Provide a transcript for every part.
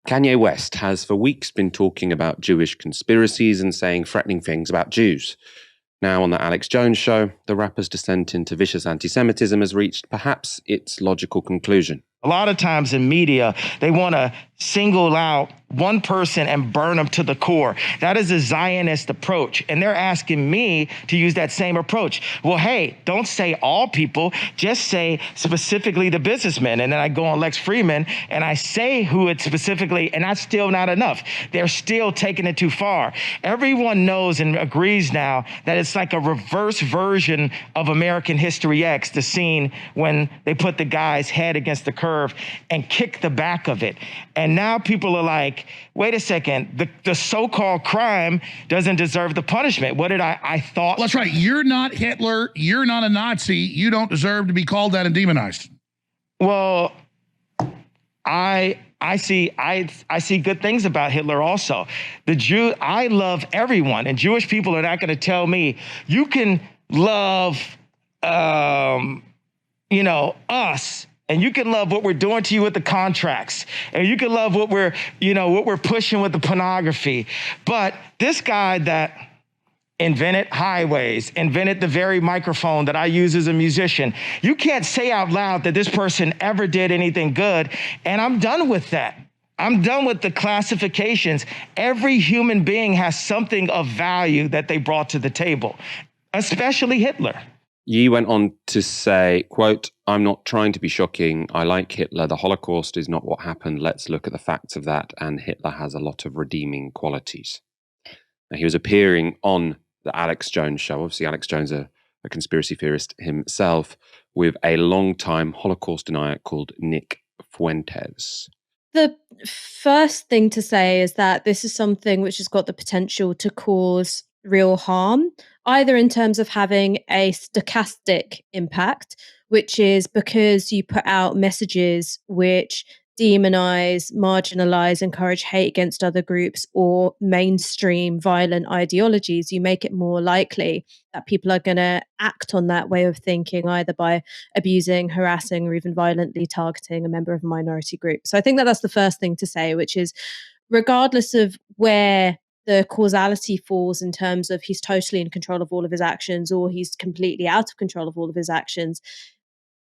Kanye West has for weeks been talking about Jewish conspiracies and saying threatening things about Jews. Now on the Alex Jones show, the rapper's descent into vicious anti-Semitism has reached perhaps its logical conclusion. A lot of times in media, they want to single out one person and burn them to the core. That is a Zionist approach. And they're asking me to use that same approach. Well, hey, don't say all people, just say specifically the businessmen. And then I go on Lex Fridman and I say who it's specifically, and that's still not enough. They're still taking it too far. Everyone knows and agrees now that it's like a reverse version of American History X, the scene when they put the guy's head against the curve and kick the back of it. And now people are like, wait a second, the so-called crime doesn't deserve the punishment. What did I thought? Well, that's right. You're not Hitler. You're not a Nazi. You don't deserve to be called that and demonized. Well, I see good things about Hitler also. I love everyone, and Jewish people are not going to tell me you can love, us. And you can love what we're doing to you with the contracts. And you can love what we're pushing with the pornography. But this guy that invented highways, invented the very microphone that I use as a musician, you can't say out loud that this person ever did anything good. And I'm done with that. I'm done with the classifications. Every human being has something of value that they brought to the table, especially Hitler. Yi went on to say, quote, "I'm not trying to be shocking. I like Hitler. The Holocaust is not what happened. Let's look at the facts of that. And Hitler has a lot of redeeming qualities." Now, he was appearing on the Alex Jones show. Obviously, Alex Jones, a conspiracy theorist himself, with a long-time Holocaust denier called Nick Fuentes. The first thing to say is that this is something which has got the potential to cause real harm, either in terms of having a stochastic impact, which is because you put out messages which demonize, marginalize, encourage hate against other groups or mainstream violent ideologies, you make it more likely that people are going to act on that way of thinking, either by abusing, harassing, or even violently targeting a member of a minority group. So I think that that's the first thing to say, which is regardless of where the causality falls in terms of he's totally in control of all of his actions or he's completely out of control of all of his actions,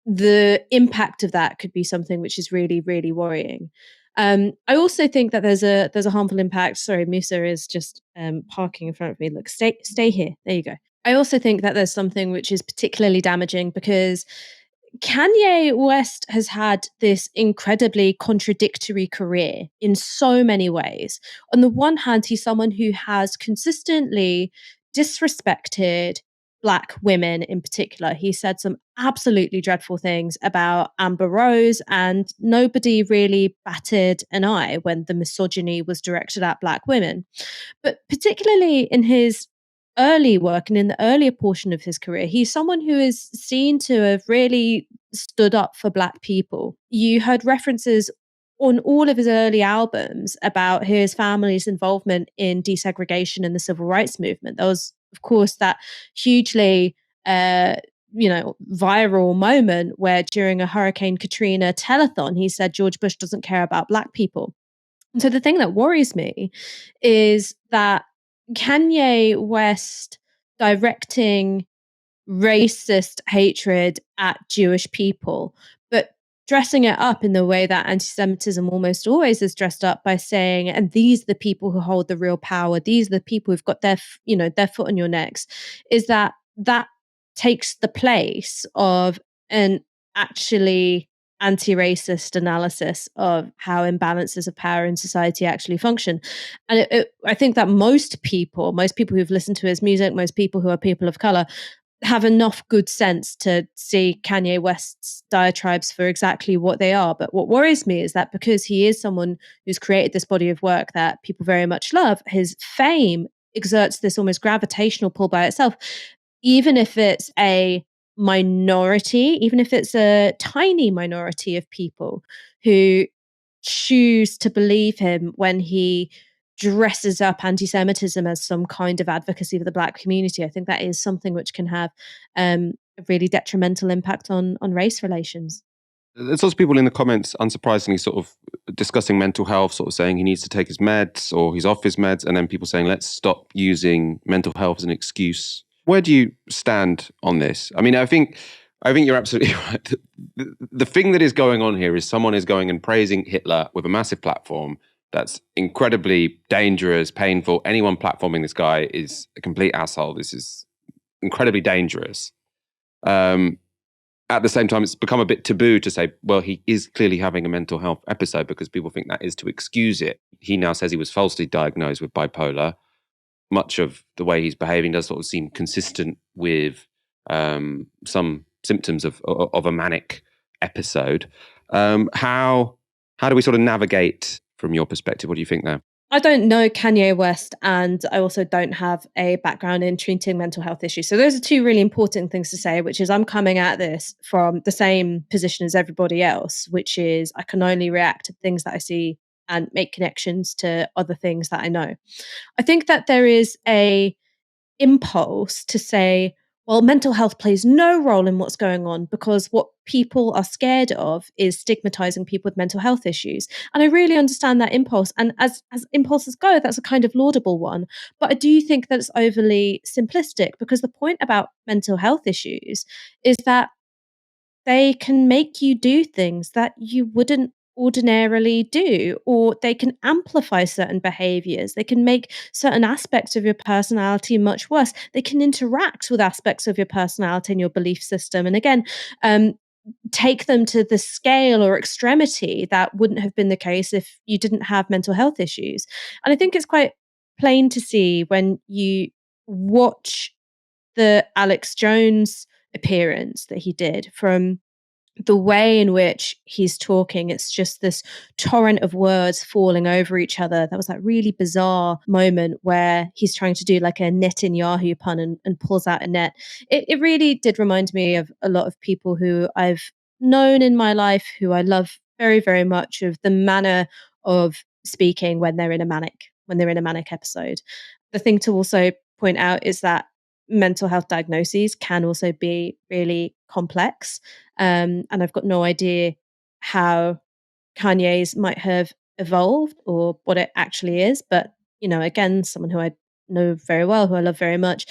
the impact of that could be something which is really, really worrying. I also think that there's a harmful impact. Sorry, Musa is just parking in front of me. Look, stay here. There you go. I also think that there's something which is particularly damaging because Kanye West has had this incredibly contradictory career in so many ways. On the one hand, he's someone who has consistently disrespected Black women in particular. He said some absolutely dreadful things about Amber Rose, and nobody really batted an eye when the misogyny was directed at Black women. But particularly in his early work and in the earlier portion of his career, he's someone who is seen to have really stood up for Black people. You heard references on all of his early albums about his family's involvement in desegregation and the civil rights movement. There was, of course, that hugely viral moment where during a Hurricane Katrina telethon, he said George Bush doesn't care about Black people. And so the thing that worries me is that Kanye West directing racist hatred at Jewish people, but dressing it up in the way that anti-Semitism almost always is dressed up by saying, and these are the people who hold the real power, these are the people who've got their foot on your necks, is that takes the place of an actually anti-racist analysis of how imbalances of power in society actually function. And I think that most people who've listened to his music, most people who are people of color, have enough good sense to see Kanye West's diatribes for exactly what they are. But what worries me is that because he is someone who's created this body of work that people very much love, his fame exerts this almost gravitational pull by itself, even if it's a minority, even if it's a tiny minority of people who choose to believe him when he dresses up anti-Semitism as some kind of advocacy for the Black community. I think that is something which can have a really detrimental impact on race relations. There's lots of people in the comments, unsurprisingly, sort of discussing mental health, sort of saying he needs to take his meds or he's off his meds, and then people saying, let's stop using mental health as an excuse. Where do you stand on this? I mean, I think you're absolutely right. The thing that is going on here is someone is going and praising Hitler with a massive platform that's incredibly dangerous, painful. Anyone platforming this guy is a complete asshole. This is incredibly dangerous. At the same time, it's become a bit taboo to say, well, he is clearly having a mental health episode, because people think that is to excuse it. He now says he was falsely diagnosed with bipolar. Much of the way he's behaving does sort of seem consistent with some symptoms of a manic episode. How do we sort of navigate from your perspective? What do you think there? I don't know Kanye West, and I also don't have a background in treating mental health issues. So those are two really important things to say, which is I'm coming at this from the same position as everybody else, which is I can only react to things that I see and make connections to other things that I know. I think that there is a impulse to say, well, mental health plays no role in what's going on because what people are scared of is stigmatizing people with mental health issues. And I really understand that impulse. And as impulses go, that's a kind of laudable one. But I do think that it's overly simplistic, because the point about mental health issues is that they can make you do things that you wouldn't ordinarily do, or they can amplify certain behaviors. They can make certain aspects of your personality much worse. They can interact with aspects of your personality and your belief system. And again, take them to the scale or extremity that wouldn't have been the case if you didn't have mental health issues. And I think it's quite plain to see when you watch the Alex Jones appearance that he did, from the way in which he's talking. It's just this torrent of words falling over each other. That was that really bizarre moment where he's trying to do like a Netanyahu pun and pulls out a net. It really did remind me of a lot of people who I've known in my life, who I love very, very much, of the manner of speaking when they're in a manic episode. The thing to also point out is that mental health diagnoses can also be really complex. And I've got no idea how Kanye's might have evolved or what it actually is. But, again, someone who I know very well, who I love very much,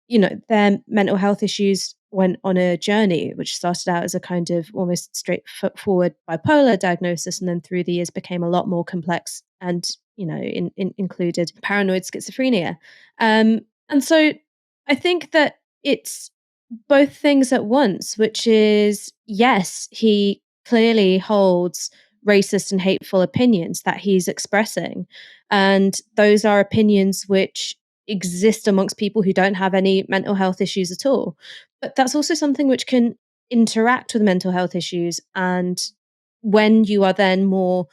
their mental health issues went on a journey which started out as a kind of almost straightforward bipolar diagnosis, and then through the years became a lot more complex and, included paranoid schizophrenia. And so I think that it's both things at once, which is, yes, he clearly holds racist and hateful opinions that he's expressing. And those are opinions which exist amongst people who don't have any mental health issues at all. But that's also something which can interact with mental health issues. And when you are then more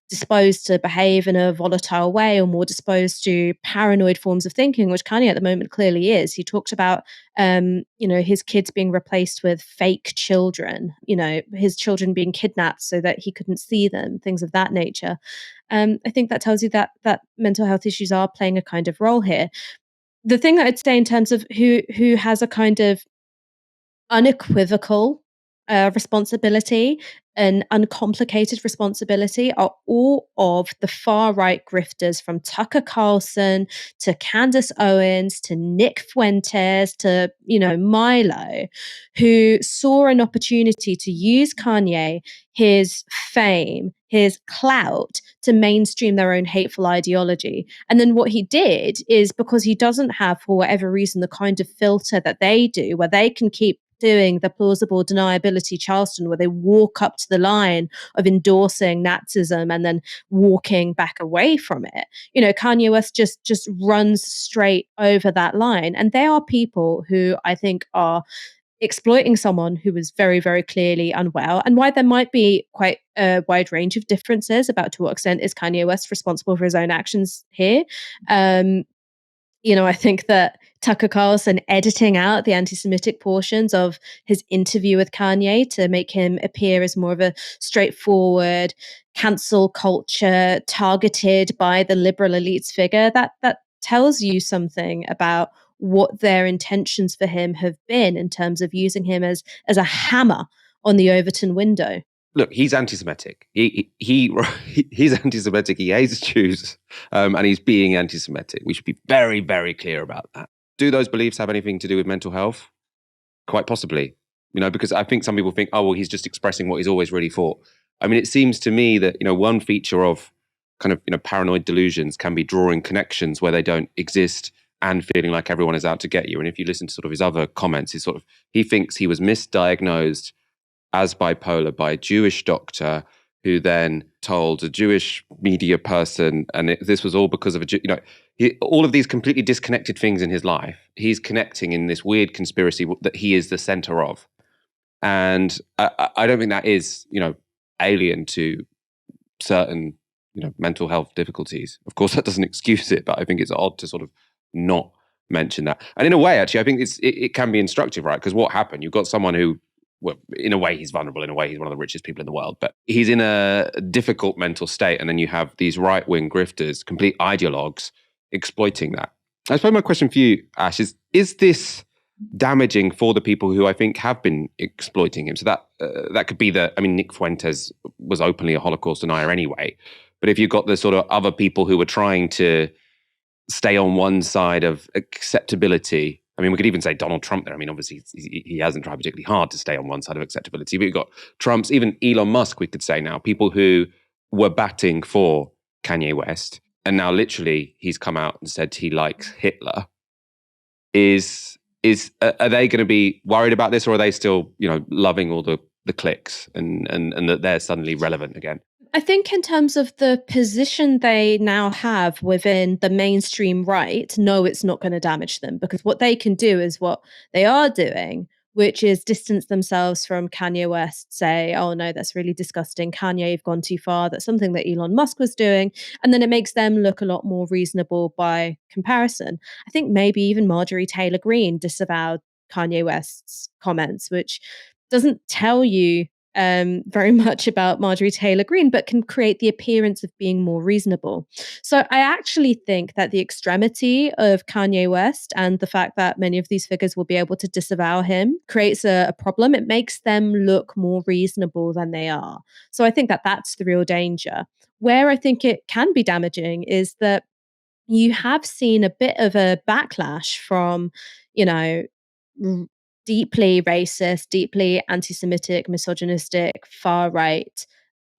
disposed to behave in a volatile way, or more disposed to paranoid forms of thinking, which Kanye at the moment clearly is. He talked about, his kids being replaced with fake children, his children being kidnapped so that he couldn't see them, things of that nature. I think that tells you that mental health issues are playing a kind of role here. The thing that I'd say in terms of who has a kind of unequivocal responsibility, an uncomplicated responsibility, are all of the far right grifters, from Tucker Carlson to Candace Owens to Nick Fuentes to, Milo, who saw an opportunity to use Kanye, his fame, his clout, to mainstream their own hateful ideology. And then what he did is, because he doesn't have, for whatever reason, the kind of filter that they do, where they can keep doing the plausible deniability Charleston, where they walk up to the line of endorsing Nazism and then walking back away from it. Kanye West just runs straight over that line. And they are people who I think are exploiting someone who was very, very clearly unwell, and why there might be quite a wide range of differences about to what extent is Kanye West responsible for his own actions here. I think that Tucker Carlson editing out the anti-Semitic portions of his interview with Kanye to make him appear as more of a straightforward cancel culture targeted by the liberal elites figure, that tells you something about what their intentions for him have been in terms of using him as a hammer on the Overton window. look, he's anti-Semitic. He's anti-Semitic. He hates Jews, and he's being anti-Semitic. We should be very, very clear about that. Do those beliefs have anything to do with mental health? Quite possibly, because I think some people think, oh, well, he's just expressing what he's always really thought. I mean, it seems to me that, one feature of kind of, paranoid delusions can be drawing connections where they don't exist and feeling like everyone is out to get you. And if you listen to sort of his other comments, he thinks he was misdiagnosed as bipolar by a Jewish doctor who then told a Jewish media person, and this was all because of all of these completely disconnected things in his life. He's connecting in this weird conspiracy that he is the center of. And I don't think that is, alien to certain, mental health difficulties. Of course, that doesn't excuse it, but I think it's odd to sort of not mention that. And in a way, actually, I think it can be instructive, right? Because what happened? You've got someone who, well, in a way, he's vulnerable. In a way, he's one of the richest people in the world. But he's in a difficult mental state. And then you have these right-wing grifters, complete ideologues, exploiting that. I suppose my question for you, Ash, is this damaging for the people who I think have been exploiting him? So that could be Nick Fuentes was openly a Holocaust denier anyway. But if you've got the sort of other people who were trying to stay on one side of acceptability, we could even say Donald Trump there. Obviously, he hasn't tried particularly hard to stay on one side of acceptability. But you've got Trump's, even Elon Musk, we could say now, people who were batting for Kanye West. And now literally he's come out and said he likes Hitler. Are they going to be worried about this, or are they still, loving all the clicks and that they're suddenly relevant again? I think in terms of the position they now have within the mainstream right, no, it's not going to damage them, because what they can do is what they are doing, which is distance themselves from Kanye West, say, oh no, that's really disgusting. Kanye, you've gone too far. That's something that Elon Musk was doing. And then it makes them look a lot more reasonable by comparison. I think maybe even Marjorie Taylor Greene disavowed Kanye West's comments, which doesn't tell you very much about Marjorie Taylor Greene, but can create the appearance of being more reasonable. So I actually think that the extremity of Kanye West and the fact that many of these figures will be able to disavow him creates a problem. It makes them look more reasonable than they are. So I think that that's the real danger. Where I think it can be damaging is that you have seen a bit of a backlash from, deeply racist, deeply anti-Semitic, misogynistic, far-right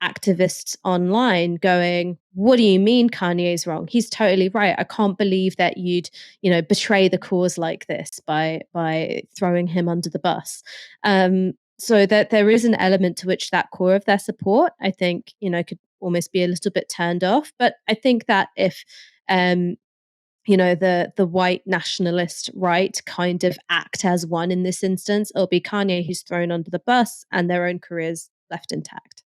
activists online going, what do you mean Kanye's wrong? He's totally right. I can't believe that you'd, betray the cause like this by throwing him under the bus. So that there is an element to which that core of their support, I think, could almost be a little bit turned off. But I think that if the white nationalist right kind of act as one in this instance, it'll be Kanye who's thrown under the bus and their own careers left intact.